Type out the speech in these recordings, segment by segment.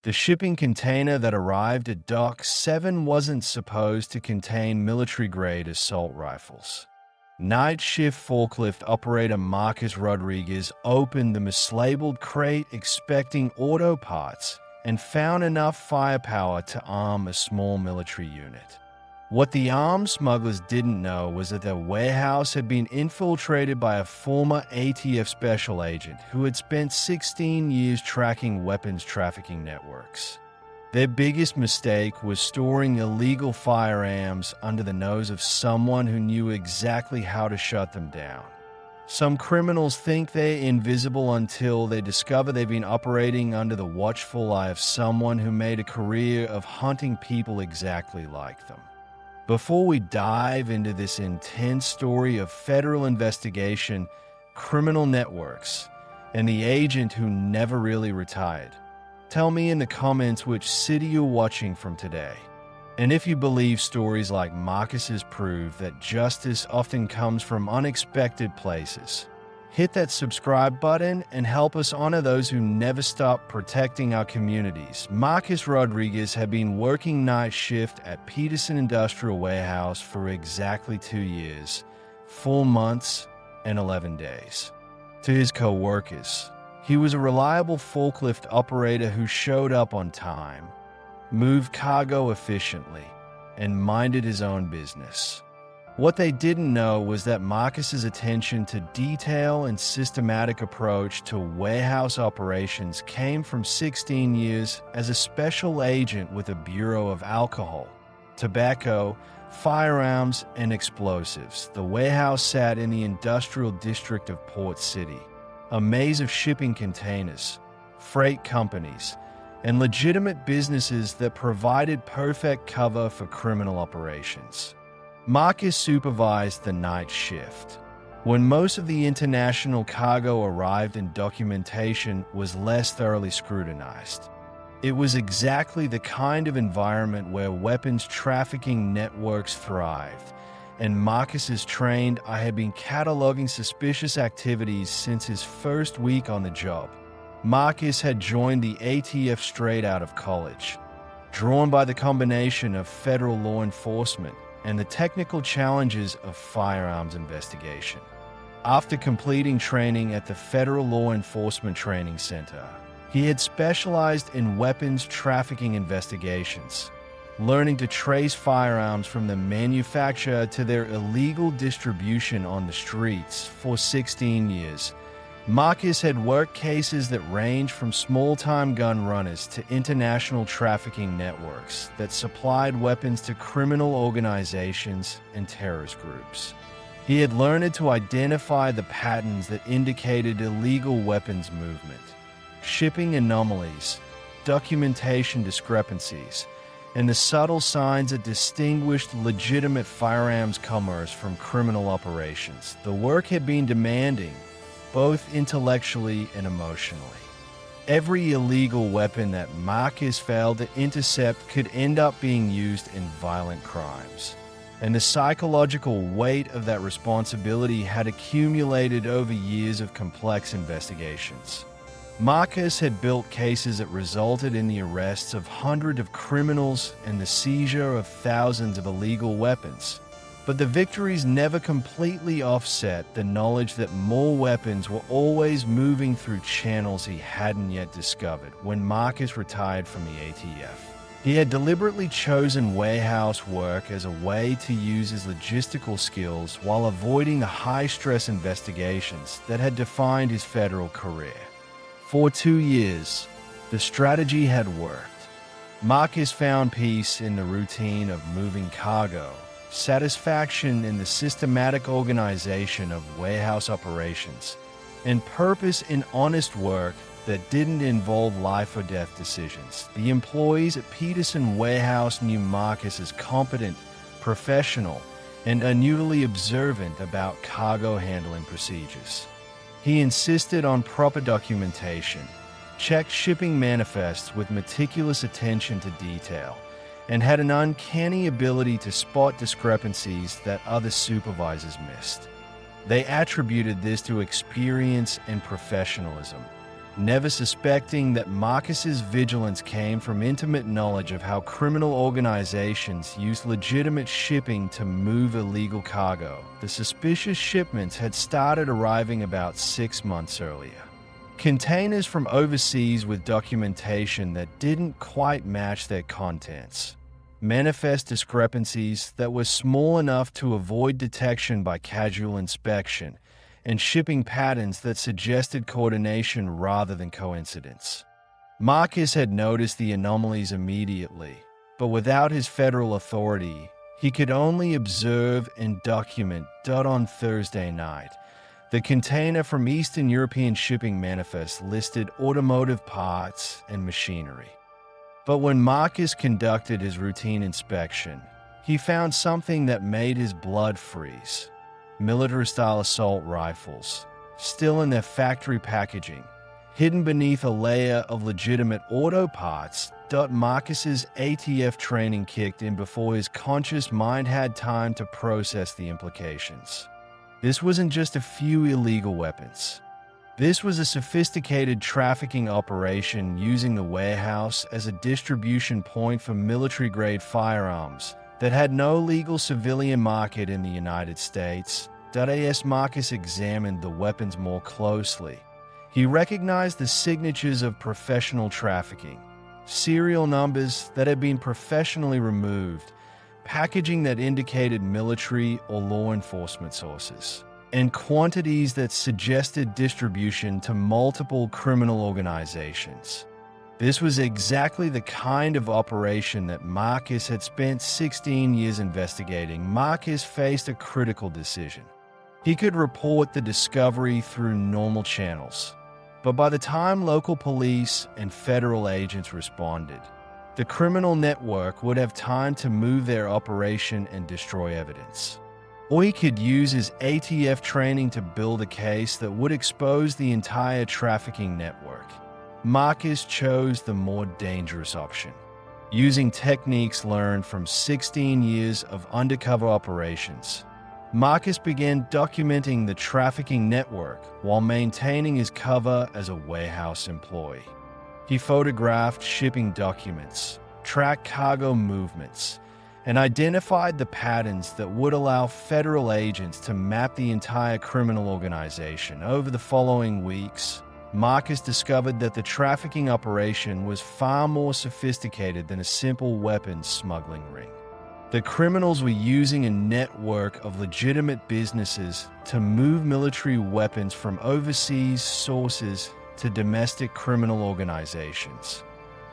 The shipping container that arrived at Dock 7 wasn't supposed to contain military-grade assault rifles. Night shift forklift operator Marcus Rodriguez opened the mislabeled crate expecting auto parts and found enough firepower to arm a small military unit. What the arms smugglers didn't know was that their warehouse had been infiltrated by a former ATF special agent who had spent 16 years tracking weapons trafficking networks. Their biggest mistake was storing illegal firearms under the nose of someone who knew exactly how to shut them down. Some criminals think they're invisible until they discover they've been operating under the watchful eye of someone who made a career of hunting people exactly like them. Before we dive into this intense story of federal investigation, criminal networks, and the agent who never really retired, tell me in the comments which city you're watching from today. And if you believe stories like Marcus's prove that justice often comes from unexpected places, hit that subscribe button and help us honor those who never stop protecting our communities. Marcus Rodriguez had been working night shift at Peterson Industrial Warehouse for exactly 2 years, 4 months, and 11 days. To his co-workers, he was a reliable forklift operator who showed up on time, moved cargo efficiently, and minded his own business. What they didn't know was that Marcus's attention to detail and systematic approach to warehouse operations came from 16 years as a special agent with a Bureau of Alcohol, Tobacco, Firearms, and Explosives. The warehouse sat in the industrial district of Port City, a maze of shipping containers, freight companies, and legitimate businesses that provided perfect cover for criminal operations. Marcus supervised the night shift, when most of the international cargo arrived and documentation was less thoroughly scrutinized. It was exactly the kind of environment where weapons trafficking networks thrived, and Marcus is trained. I had been cataloging suspicious activities since his first week on the job. Marcus had joined the ATF straight out of college, drawn by the combination of federal law enforcement and the technical challenges of firearms investigation. After completing training at the Federal Law Enforcement Training Center, he had specialized in weapons trafficking investigations, learning to trace firearms from the manufacturer to their illegal distribution on the streets for 16 years. Marcus had worked cases that ranged from small-time gun runners to international trafficking networks that supplied weapons to criminal organizations and terrorist groups. He had learned to identify the patterns that indicated illegal weapons movement, shipping anomalies, documentation discrepancies, and the subtle signs that distinguished legitimate firearms commerce from criminal operations. The work had been demanding, both intellectually and emotionally. Every illegal weapon that Marcus failed to intercept could end up being used in violent crimes, and the psychological weight of that responsibility had accumulated over years of complex investigations. Marcus had built cases that resulted in the arrests of hundreds of criminals and the seizure of thousands of illegal weapons. But the victories never completely offset the knowledge that more weapons were always moving through channels he hadn't yet discovered. When Marcus retired from the ATF, he had deliberately chosen warehouse work as a way to use his logistical skills while avoiding the high-stress investigations that had defined his federal career. For 2 years, the strategy had worked. Marcus found peace in the routine of moving cargo, satisfaction in the systematic organization of warehouse operations, and purpose in honest work that didn't involve life or death decisions. The employees at Peterson Warehouse knew Marcus as competent, professional, and unusually observant about cargo handling procedures. He insisted on proper documentation, checked shipping manifests with meticulous attention to detail, and had an uncanny ability to spot discrepancies that other supervisors missed. They attributed this to experience and professionalism, never suspecting that Marcus's vigilance came from intimate knowledge of how criminal organizations used legitimate shipping to move illegal cargo. The suspicious shipments had started arriving about 6 months earlier. Containers from overseas with documentation that didn't quite match their contents. Manifest discrepancies that were small enough to avoid detection by casual inspection, and shipping patterns that suggested coordination rather than coincidence. Marcus had noticed the anomalies immediately, but without his federal authority, he could only observe and document. On Thursday night, the container from Eastern European Shipping Manifest listed automotive parts and machinery. But when Marcus conducted his routine inspection, he found something that made his blood freeze. Military-style assault rifles, still in their factory packaging, hidden beneath a layer of legitimate auto parts. Marcus's ATF training kicked in before his conscious mind had time to process the implications. This wasn't just a few illegal weapons. This was a sophisticated trafficking operation using the warehouse as a distribution point for military-grade firearms that had no legal civilian market in the United States. As Marcus examined the weapons more closely, he recognized the signatures of professional trafficking, serial numbers that had been professionally removed, packaging that indicated military or law enforcement sources, and quantities that suggested distribution to multiple criminal organizations. This was exactly the kind of operation that Marcus had spent 16 years investigating. Marcus faced a critical decision. He could report the discovery through normal channels, but by the time local police and federal agents responded, the criminal network would have time to move their operation and destroy evidence. Or he could use his ATF training to build a case that would expose the entire trafficking network. Marcus chose the more dangerous option. Using techniques learned from 16 years of undercover operations, Marcus began documenting the trafficking network while maintaining his cover as a warehouse employee. He photographed shipping documents, tracked cargo movements, and identified the patterns that would allow federal agents to map the entire criminal organization. Over the following weeks, Marcus discovered that the trafficking operation was far more sophisticated than a simple weapons smuggling ring. The criminals were using a network of legitimate businesses to move military weapons from overseas sources to domestic criminal organizations.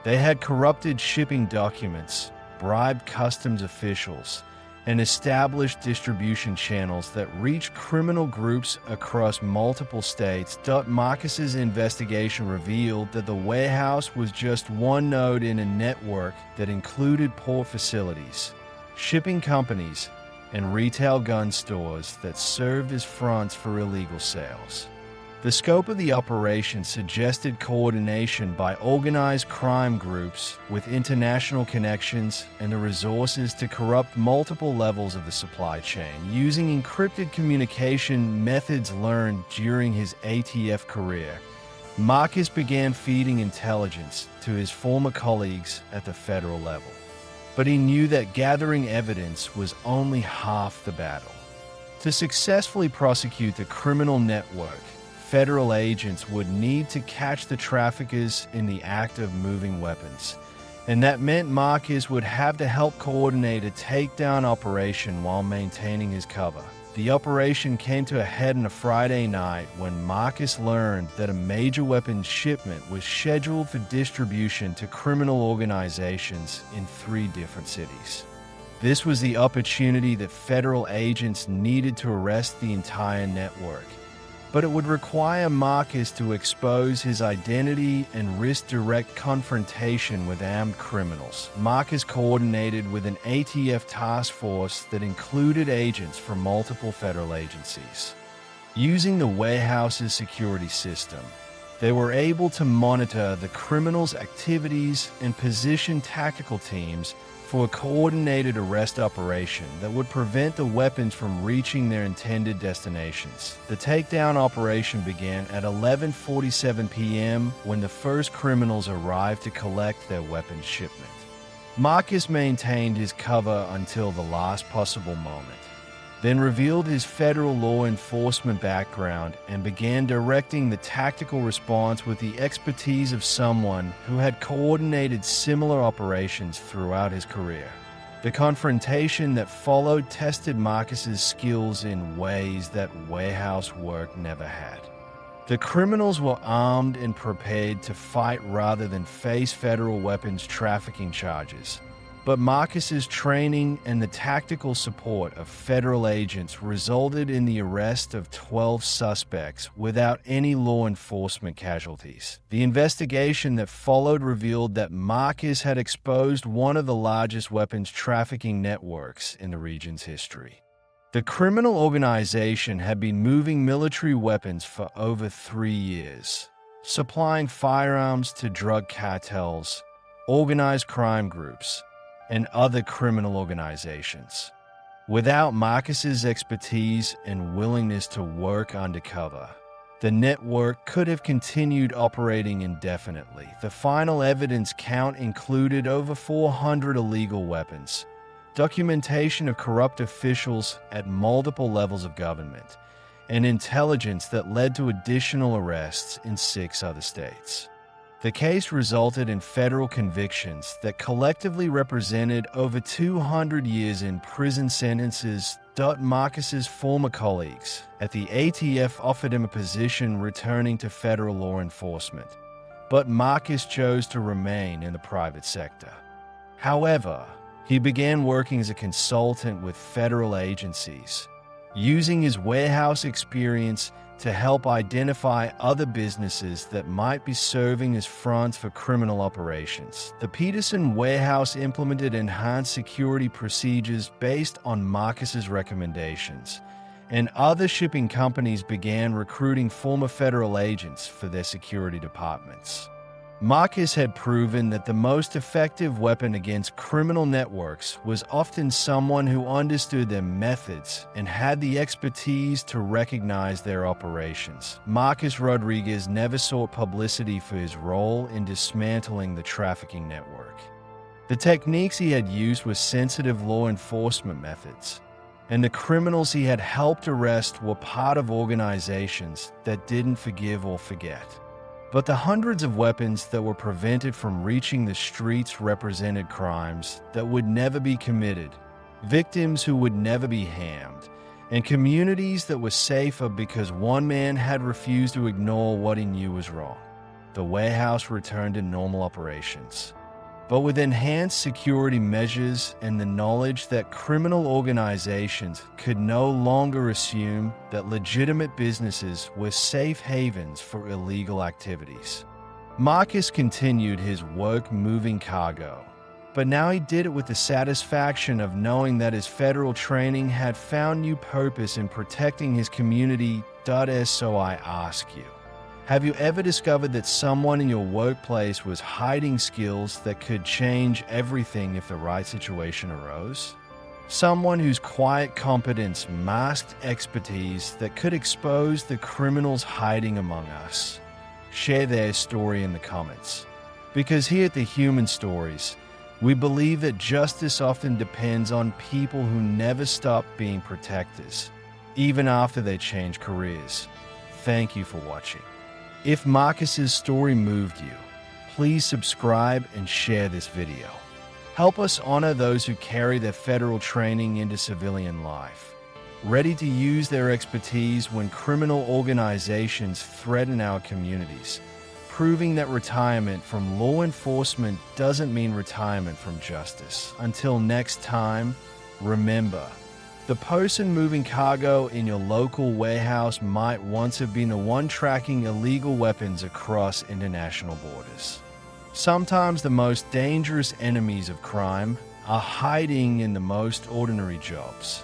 They had corrupted shipping documents, bribed customs officials, and established distribution channels that reached criminal groups across multiple states. Marcus's investigation revealed that the warehouse was just one node in a network that included port facilities, shipping companies, and retail gun stores that served as fronts for illegal sales. The scope of the operation suggested coordination by organized crime groups with international connections and the resources to corrupt multiple levels of the supply chain. Using encrypted communication methods learned during his ATF career, Marcus began feeding intelligence to his former colleagues at the federal level. But he knew that gathering evidence was only half the battle. To successfully prosecute the criminal network, federal agents would need to catch the traffickers in the act of moving weapons, and that meant Marcus would have to help coordinate a takedown operation while maintaining his cover. The operation came to a head on a Friday night when Marcus learned that a major weapons shipment was scheduled for distribution to criminal organizations in 3 different cities. This was the opportunity that federal agents needed to arrest the entire network, but it would require Marcus to expose his identity and risk direct confrontation with armed criminals. Marcus coordinated with an ATF task force that included agents from multiple federal agencies. Using the warehouse's security system, They were able to monitor the criminals' activities and position tactical teams for a coordinated arrest operation that would prevent the weapons from reaching their intended destinations. The takedown operation began at 11:47 p.m. when the first criminals arrived to collect their weapons shipment. Marcus maintained his cover until the last possible moment, then revealed his federal law enforcement background and began directing the tactical response with the expertise of someone who had coordinated similar operations throughout his career. The confrontation that followed tested Marcus's skills in ways that warehouse work never had. The criminals were armed and prepared to fight rather than face federal weapons trafficking charges. But Marcus's training and the tactical support of federal agents resulted in the arrest of 12 suspects without any law enforcement casualties. The investigation that followed revealed that Marcus had exposed one of the largest weapons trafficking networks in the region's history. The criminal organization had been moving military weapons for over 3 years, supplying firearms to drug cartels, organized crime groups, and other criminal organizations. Without Marcus's expertise and willingness to work undercover, the network could have continued operating indefinitely. The final evidence count included over 400 illegal weapons, documentation of corrupt officials at multiple levels of government, and intelligence that led to additional arrests in 6 other states. The case resulted in federal convictions that collectively represented over 200 years in prison sentences. Marcus's former colleagues at the ATF offered him a position returning to federal law enforcement, but Marcus chose to remain in the private sector. However, he began working as a consultant with federal agencies, using his warehouse experience to help identify other businesses that might be serving as fronts for criminal operations. The Peterson warehouse implemented enhanced security procedures based on Marcus's recommendations, and other shipping companies began recruiting former federal agents for their security departments. Marcus had proven that the most effective weapon against criminal networks was often someone who understood their methods and had the expertise to recognize their operations. Marcus Rodriguez never sought publicity for his role in dismantling the trafficking network. The techniques he had used were sensitive law enforcement methods, and the criminals he had helped arrest were part of organizations that didn't forgive or forget. But the hundreds of weapons that were prevented from reaching the streets represented crimes that would never be committed, victims who would never be harmed, and communities that were safer because one man had refused to ignore what he knew was wrong. The warehouse returned to normal operations, but with enhanced security measures and the knowledge that criminal organizations could no longer assume that legitimate businesses were safe havens for illegal activities. Marcus continued his work moving cargo, but now he did it with the satisfaction of knowing that his federal training had found new purpose in protecting his community. So I ask you, have you ever discovered that someone in your workplace was hiding skills that could change everything if the right situation arose? Someone whose quiet competence masked expertise that could expose the criminals hiding among us? Share their story in the comments. Because here at the Human Stories, we believe that justice often depends on people who never stop being protectors, even after they change careers. Thank you for watching. If Marcus's story moved you, please subscribe and share this video. Help us honor those who carry their federal training into civilian life, ready to use their expertise when criminal organizations threaten our communities, proving that retirement from law enforcement doesn't mean retirement from justice. Until next time, remember, the person moving cargo in your local warehouse might once have been the one tracking illegal weapons across international borders. Sometimes the most dangerous enemies of crime are hiding in the most ordinary jobs.